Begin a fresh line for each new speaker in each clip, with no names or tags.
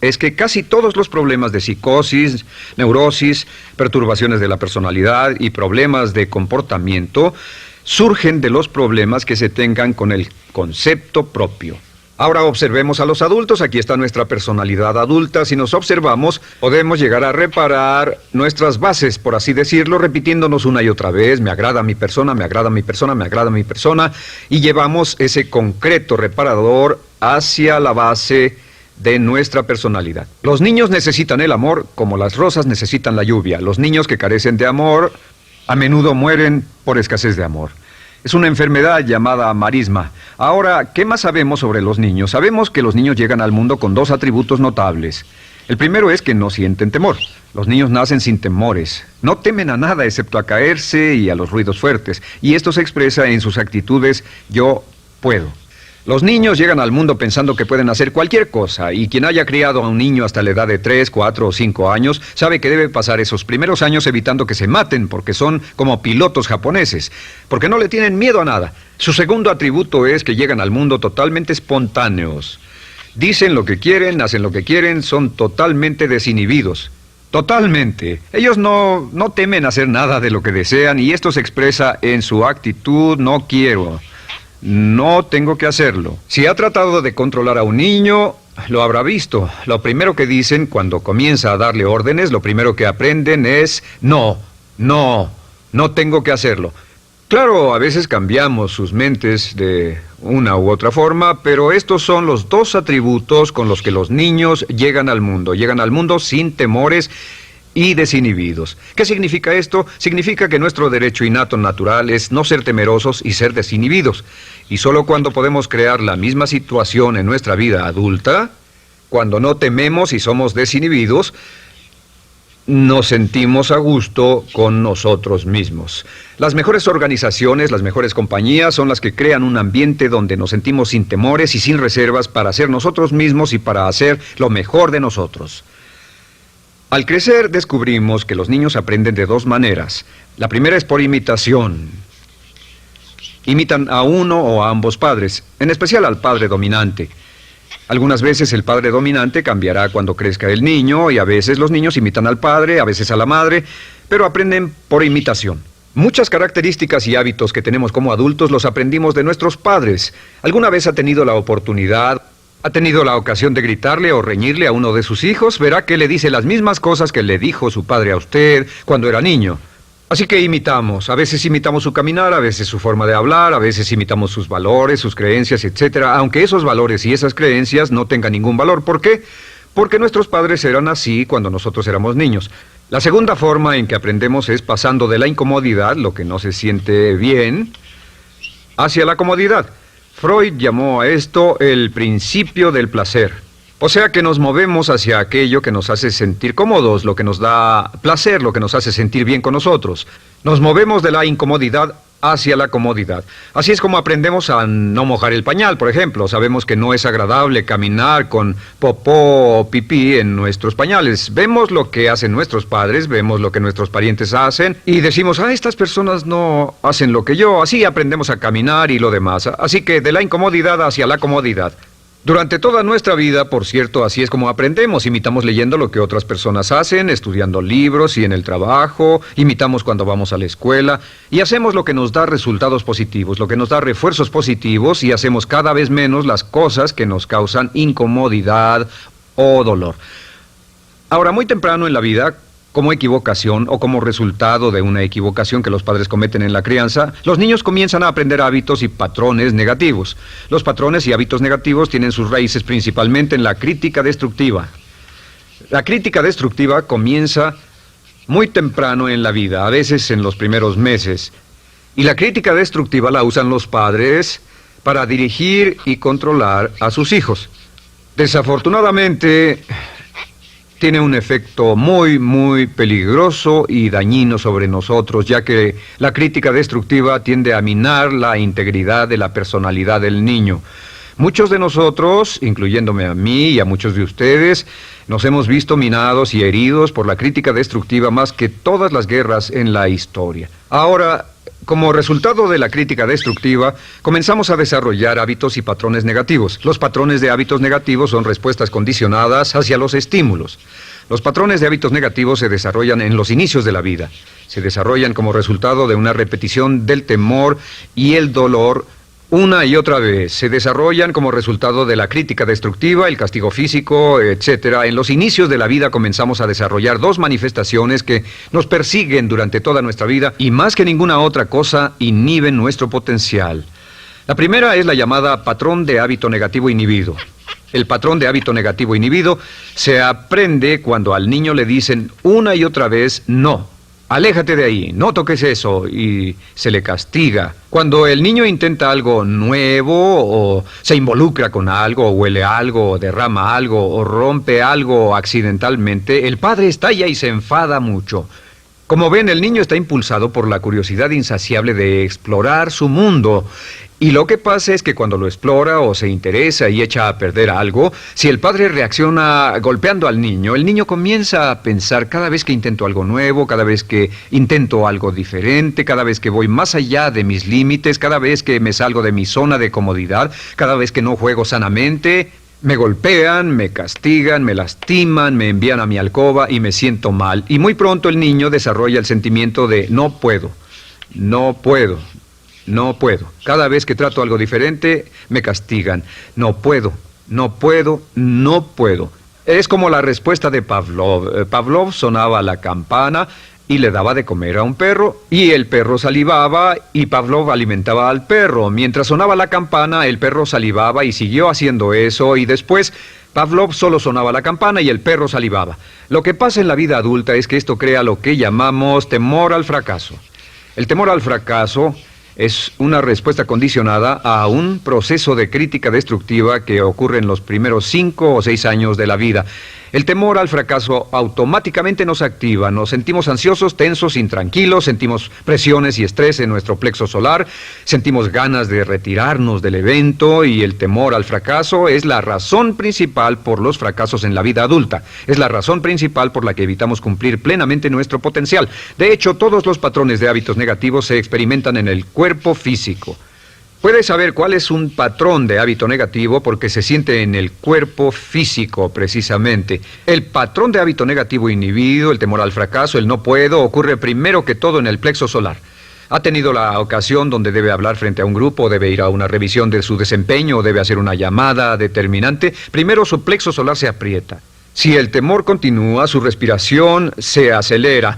es que casi todos los problemas de psicosis, neurosis, perturbaciones de la personalidad y problemas de comportamiento surgen de los problemas que se tengan con el concepto propio. Ahora observemos a los adultos. Aquí está nuestra personalidad adulta. Si nos observamos, podemos llegar a reparar nuestras bases, por así decirlo, repitiéndonos una y otra vez: me agrada mi persona, me agrada mi persona, me agrada mi persona, y llevamos ese concreto reparador hacia la base de nuestra personalidad. Los niños necesitan el amor como las rosas necesitan la lluvia. Los niños que carecen de amor a menudo mueren por escasez de amor. Es una enfermedad llamada marisma. Ahora, ¿qué más sabemos sobre los niños? Sabemos que los niños llegan al mundo con dos atributos notables. El primero es que no sienten temor. Los niños nacen sin temores. No temen a nada excepto a caerse y a los ruidos fuertes. Y esto se expresa en sus actitudes: yo puedo. Los niños llegan al mundo pensando que pueden hacer cualquier cosa, y quien haya criado a un niño hasta la edad de 3, 4 o 5 años sabe que debe pasar esos primeros años evitando que se maten, porque son como pilotos japoneses, porque no le tienen miedo a nada. Su segundo atributo es que llegan al mundo totalmente espontáneos. Dicen lo que quieren, hacen lo que quieren, son totalmente desinhibidos. Totalmente. Ellos no temen hacer nada de lo que desean, y esto se expresa en su actitud: no quiero. No tengo que hacerlo. Si ha tratado de controlar a un niño, lo habrá visto. Lo primero que dicen cuando comienza a darle órdenes, lo primero que aprenden es: no tengo que hacerlo. Claro, a veces cambiamos sus mentes de una u otra forma, pero estos son los dos atributos con los que los niños llegan al mundo. Llegan al mundo sin temores y desinhibidos. ¿Qué significa esto? Significa que nuestro derecho innato natural es no ser temerosos y ser desinhibidos. Y solo cuando podemos crear la misma situación en nuestra vida adulta, cuando no tememos y somos desinhibidos, nos sentimos a gusto con nosotros mismos. Las mejores organizaciones, las mejores compañías son las que crean un ambiente donde nos sentimos sin temores y sin reservas para ser nosotros mismos y para hacer lo mejor de nosotros. Al crecer descubrimos que los niños aprenden de dos maneras. La primera es por imitación. Imitan a uno o a ambos padres, en especial al padre dominante. Algunas veces el padre dominante cambiará cuando crezca el niño, y a veces los niños imitan al padre, a veces a la madre, pero aprenden por imitación. Muchas características y hábitos que tenemos como adultos los aprendimos de nuestros padres. ¿Alguna vez ha tenido la oportunidad, ha tenido la ocasión de gritarle o reñirle a uno de sus hijos? Verá que le dice las mismas cosas que le dijo su padre a usted cuando era niño. Así que imitamos. A veces imitamos su caminar, a veces su forma de hablar, a veces imitamos sus valores, sus creencias, etc. Aunque esos valores y esas creencias no tengan ningún valor. ¿Por qué? Porque nuestros padres eran así cuando nosotros éramos niños. La segunda forma en que aprendemos es pasando de la incomodidad, lo que no se siente bien, hacia la comodidad. Freud llamó a esto el principio del placer. O sea que nos movemos hacia aquello que nos hace sentir cómodos, lo que nos da placer, lo que nos hace sentir bien con nosotros. Nos movemos de la incomodidad hacia la comodidad. Así es como aprendemos a no mojar el pañal, por ejemplo. Sabemos que no es agradable caminar con popó o pipí en nuestros pañales. Vemos lo que hacen nuestros padres, vemos lo que nuestros parientes hacen y decimos: estas personas no hacen lo que yo. Así aprendemos a caminar y lo demás. Así que de la incomodidad hacia la comodidad. Durante toda nuestra vida, por cierto, así es como aprendemos. Imitamos leyendo lo que otras personas hacen, estudiando libros y en el trabajo, imitamos cuando vamos a la escuela, y hacemos lo que nos da resultados positivos, lo que nos da refuerzos positivos, y hacemos cada vez menos las cosas que nos causan incomodidad o dolor. Ahora, muy temprano en la vida, como equivocación o como resultado de una equivocación que los padres cometen en la crianza, los niños comienzan a aprender hábitos y patrones negativos. Los patrones y hábitos negativos tienen sus raíces principalmente en la crítica destructiva. La crítica destructiva comienza muy temprano en la vida, a veces en los primeros meses. Y la crítica destructiva la usan los padres para dirigir y controlar a sus hijos. Desafortunadamente, tiene un efecto muy peligroso y dañino sobre nosotros, ya que la crítica destructiva tiende a minar la integridad de la personalidad del niño. Muchos de nosotros, incluyéndome a mí y a muchos de ustedes, nos hemos visto minados y heridos por la crítica destructiva más que todas las guerras en la historia. Ahora, Como resultado de la crítica destructiva, comenzamos a desarrollar hábitos y patrones negativos. Los patrones de hábitos negativos son respuestas condicionadas hacia los estímulos. Los patrones de hábitos negativos se desarrollan en los inicios de la vida. Se desarrollan como resultado de una repetición del temor y el dolor una y otra vez. Se desarrollan como resultado de la crítica destructiva, el castigo físico, etc. En los inicios de la vida comenzamos a desarrollar dos manifestaciones que nos persiguen durante toda nuestra vida y más que ninguna otra cosa inhiben nuestro potencial. La primera es la llamada patrón de hábito negativo inhibido. El patrón de hábito negativo inhibido se aprende cuando al niño le dicen una y otra vez no. Aléjate de ahí, no toques eso, y se le castiga. Cuando el niño intenta algo nuevo, o se involucra con algo, o huele algo, o derrama algo, o rompe algo accidentalmente, el padre estalla y se enfada mucho. Como ven, el niño está impulsado por la curiosidad insaciable de explorar su mundo. Y lo que pasa es que cuando lo explora o se interesa y echa a perder algo, si el padre reacciona golpeando al niño, el niño comienza a pensar cada vez que intento algo nuevo, cada vez que intento algo diferente, cada vez que voy más allá de mis límites, cada vez que me salgo de mi zona de comodidad, cada vez que no juego sanamente, me golpean, me castigan, me lastiman, me envían a mi alcoba y me siento mal. Y muy pronto el niño desarrolla el sentimiento de no puedo, no puedo. No puedo. Cada vez que trato algo diferente, me castigan. No puedo, no puedo, no puedo. Es como la respuesta de Pavlov. Pavlov sonaba la campana y le daba de comer a un perro, y el perro salivaba y Pavlov alimentaba al perro. Mientras sonaba la campana, el perro salivaba y siguió haciendo eso, y después Pavlov solo sonaba la campana y el perro salivaba. Lo que pasa en la vida adulta es que esto crea lo que llamamos temor al fracaso. El temor al fracaso es una respuesta condicionada a un proceso de crítica destructiva que ocurre en los primeros 5 o 6 años de la vida. El temor al fracaso automáticamente nos activa, nos sentimos ansiosos, tensos, intranquilos, sentimos presiones y estrés en nuestro plexo solar, sentimos ganas de retirarnos del evento, y el temor al fracaso es la razón principal por los fracasos en la vida adulta. Es la razón principal por la que evitamos cumplir plenamente nuestro potencial. De hecho, todos los patrones de hábitos negativos se experimentan en el cuerpo físico. Puedes saber cuál es un patrón de hábito negativo porque se siente en el cuerpo físico, precisamente. El patrón de hábito negativo inhibido, el temor al fracaso, el no puedo, ocurre primero que todo en el plexo solar. ¿Ha tenido la ocasión donde debe hablar frente a un grupo, debe ir a una revisión de su desempeño o debe hacer una llamada determinante? Primero su plexo solar se aprieta. Si el temor continúa, su respiración se acelera.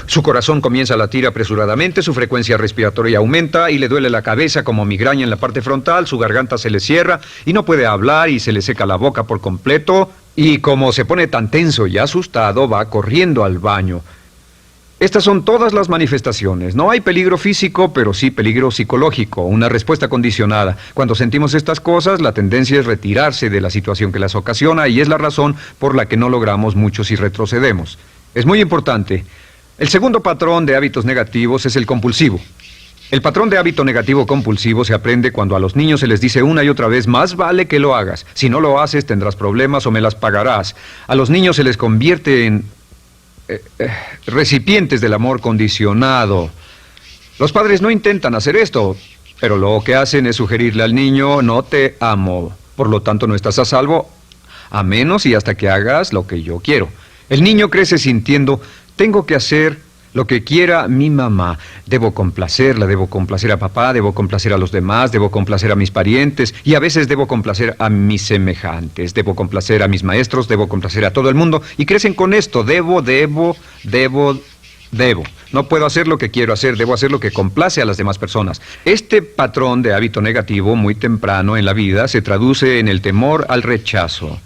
Su corazón comienza a latir apresuradamente, su frecuencia respiratoria aumenta y le duele la cabeza como migraña en la parte frontal, su garganta se le cierra y no puede hablar y se le seca la boca por completo, y como se pone tan tenso y asustado, va corriendo al baño. Estas son todas las manifestaciones. No hay peligro físico, pero sí peligro psicológico, una respuesta condicionada. Cuando sentimos estas cosas, la tendencia es retirarse de la situación que las ocasiona, y es la razón por la que no logramos mucho si retrocedemos. Es muy importante. El segundo patrón de hábitos negativos es el compulsivo. El patrón de hábito negativo compulsivo se aprende cuando a los niños se les dice una y otra vez: más vale que lo hagas. Si no lo haces, tendrás problemas o me las pagarás. A los niños se les convierte en recipientes del amor condicionado. Los padres no intentan hacer esto, pero lo que hacen es sugerirle al niño: no te amo, por lo tanto no estás a salvo, a menos y hasta que hagas lo que yo quiero. El niño crece sintiendo: tengo que hacer lo que quiera mi mamá. Debo complacerla, debo complacer a papá, debo complacer a los demás, debo complacer a mis parientes, y a veces debo complacer a mis semejantes, debo complacer a mis maestros, debo complacer a todo el mundo, y crecen con esto: debo. No puedo hacer lo que quiero hacer, debo hacer lo que complace a las demás personas. Este patrón de hábito negativo muy temprano en la vida se traduce en el temor al rechazo.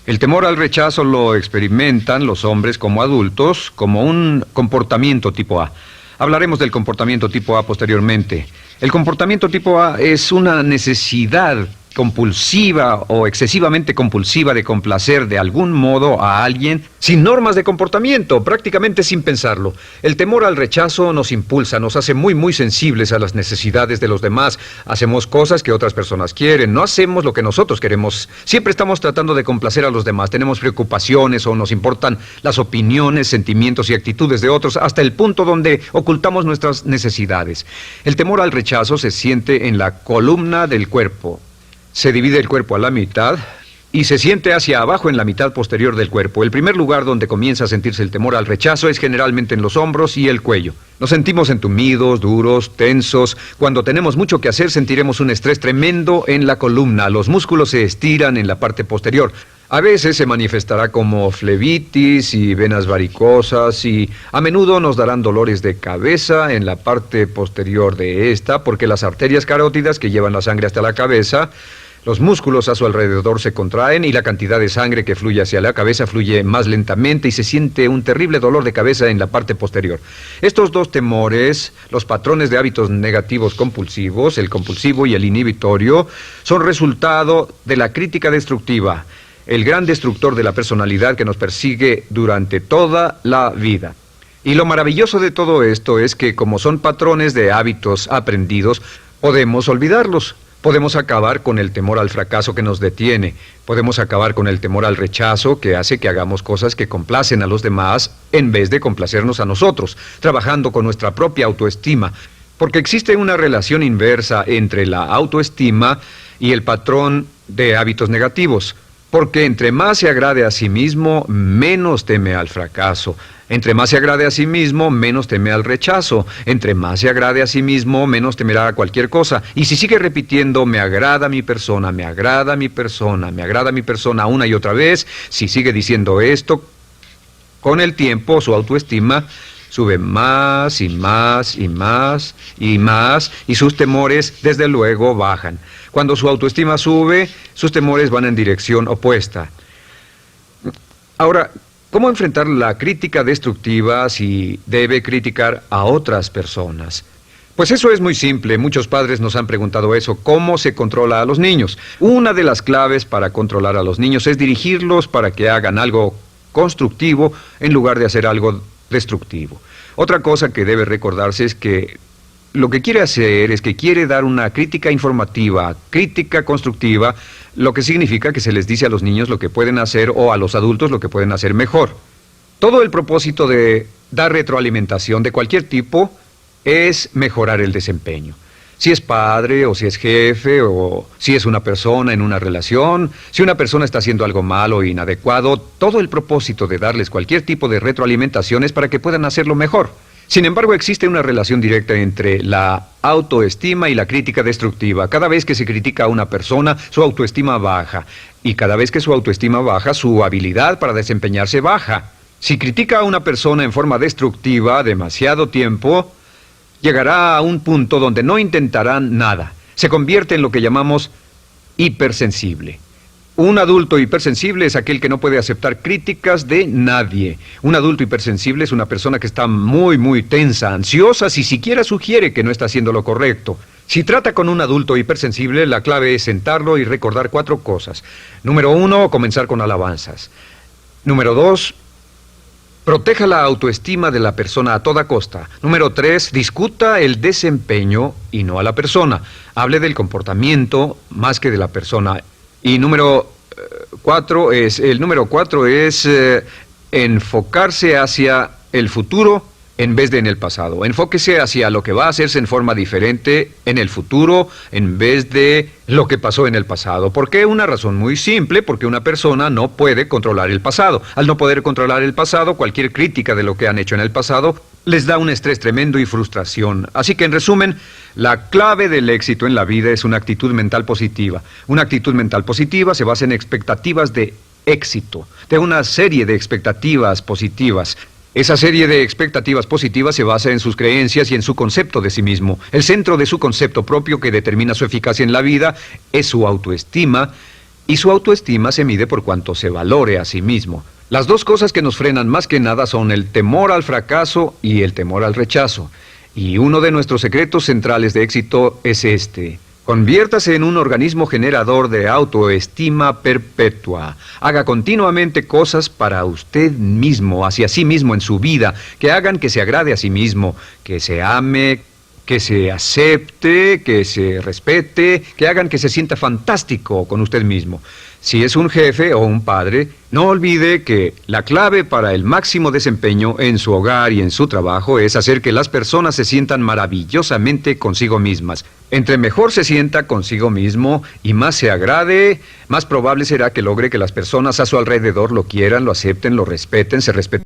El temor al rechazo lo experimentan los hombres como adultos como un comportamiento tipo A. Hablaremos del comportamiento tipo A posteriormente. El comportamiento tipo A es una necesidad compulsiva o excesivamente compulsiva de complacer de algún modo a alguien sin normas de comportamiento, prácticamente sin pensarlo. El temor al rechazo nos impulsa, nos hace muy sensibles a las necesidades de los demás. Hacemos cosas que otras personas quieren, no hacemos lo que nosotros queremos. Siempre estamos tratando de complacer a los demás. Tenemos preocupaciones o nos importan las opiniones, sentimientos y actitudes de otros hasta el punto donde ocultamos nuestras necesidades. El temor al rechazo se siente en la columna del cuerpo. Se divide el cuerpo a la mitad y se siente hacia abajo en la mitad posterior del cuerpo. El primer lugar donde comienza a sentirse el temor al rechazo es generalmente en los hombros y el cuello. Nos sentimos entumidos, duros, tensos. Cuando tenemos mucho que hacer sentiremos un estrés tremendo en la columna. Los músculos se estiran en la parte posterior. A veces se manifestará como flebitis y venas varicosas y a menudo nos darán dolores de cabeza en la parte posterior de esta porque las arterias carótidas que llevan la sangre hasta la cabeza, los músculos a su alrededor se contraen y la cantidad de sangre que fluye hacia la cabeza fluye más lentamente y se siente un terrible dolor de cabeza en la parte posterior. Estos dos temores, los patrones de hábitos negativos compulsivos, el compulsivo y el inhibitorio, son resultado de la crítica destructiva, el gran destructor de la personalidad que nos persigue durante toda la vida. Y lo maravilloso de todo esto es que como son patrones de hábitos aprendidos, podemos olvidarlos. Podemos acabar con el temor al fracaso que nos detiene. Podemos acabar con el temor al rechazo que hace que hagamos cosas que complacen a los demás en vez de complacernos a nosotros, trabajando con nuestra propia autoestima. Porque existe una relación inversa entre la autoestima y el patrón de hábitos negativos. Porque entre más se agrade a sí mismo, menos teme al fracaso. Entre más se agrade a sí mismo, menos teme al rechazo. Entre más se agrade a sí mismo, menos temerá a cualquier cosa. Y si sigue repitiendo, me agrada mi persona, me agrada mi persona, me agrada mi persona una y otra vez, si sigue diciendo esto, con el tiempo su autoestima sube más y más y más y más y sus temores desde luego bajan. Cuando su autoestima sube, sus temores van en dirección opuesta. Ahora, ¿cómo enfrentar la crítica destructiva si debe criticar a otras personas? Pues eso es muy simple. Muchos padres nos han preguntado eso. ¿Cómo se controla a los niños? Una de las claves para controlar a los niños es dirigirlos para que hagan algo constructivo en lugar de hacer algo destructivo. Otra cosa que debe recordarse es que lo que quiere hacer es que quiere dar una crítica informativa, crítica constructiva, lo que significa que se les dice a los niños lo que pueden hacer o a los adultos lo que pueden hacer mejor. Todo el propósito de dar retroalimentación de cualquier tipo es mejorar el desempeño. Si es padre o si es jefe o si es una persona en una relación, si una persona está haciendo algo malo o inadecuado, todo el propósito de darles cualquier tipo de retroalimentación es para que puedan hacerlo mejor. Sin embargo, existe una relación directa entre la autoestima y la crítica destructiva. Cada vez que se critica a una persona, su autoestima baja. Y cada vez que su autoestima baja, su habilidad para desempeñarse baja. Si critica a una persona en forma destructiva demasiado tiempo, llegará a un punto donde no intentarán nada. Se convierte en lo que llamamos hipersensible. Un adulto hipersensible es aquel que no puede aceptar críticas de nadie. Un adulto hipersensible es una persona que está muy tensa, ansiosa, si siquiera sugiere que no está haciendo lo correcto. Si trata con un adulto hipersensible, la clave es sentarlo y recordar 4 cosas. Número 1, comenzar con alabanzas. Número 2, proteja la autoestima de la persona a toda costa. Número 3, discuta el desempeño y no a la persona. Hable del comportamiento más que de la persona. Y número 4 es enfocarse hacia el futuro en vez de en el pasado. Enfóquese hacia lo que va a hacerse en forma diferente en el futuro en vez de lo que pasó en el pasado. ¿Por qué? Una razón muy simple, porque una persona no puede controlar el pasado. Al no poder controlar el pasado, cualquier crítica de lo que han hecho en el pasado les da un estrés tremendo y frustración. Así que, en resumen, la clave del éxito en la vida es una actitud mental positiva. Una actitud mental positiva se basa en expectativas de éxito, de una serie de expectativas positivas. Esa serie de expectativas positivas se basa en sus creencias y en su concepto de sí mismo. El centro de su concepto propio que determina su eficacia en la vida es su autoestima, y su autoestima se mide por cuanto se valore a sí mismo. Las dos cosas que nos frenan más que nada son el temor al fracaso y el temor al rechazo. Y uno de nuestros secretos centrales de éxito es este: Conviértase en un organismo generador de autoestima perpetua. Haga continuamente cosas para usted mismo, hacia sí mismo en su vida, que hagan que se agrade a sí mismo, que se ame, que se acepte, que se respete, que hagan que se sienta fantástico con usted mismo. Si es un jefe o un padre, no olvide que la clave para el máximo desempeño en su hogar y en su trabajo es hacer que las personas se sientan maravillosamente consigo mismas. Entre mejor se sienta consigo mismo y más se agrade, más probable será que logre que las personas a su alrededor lo quieran, lo acepten, lo respeten, se respeten.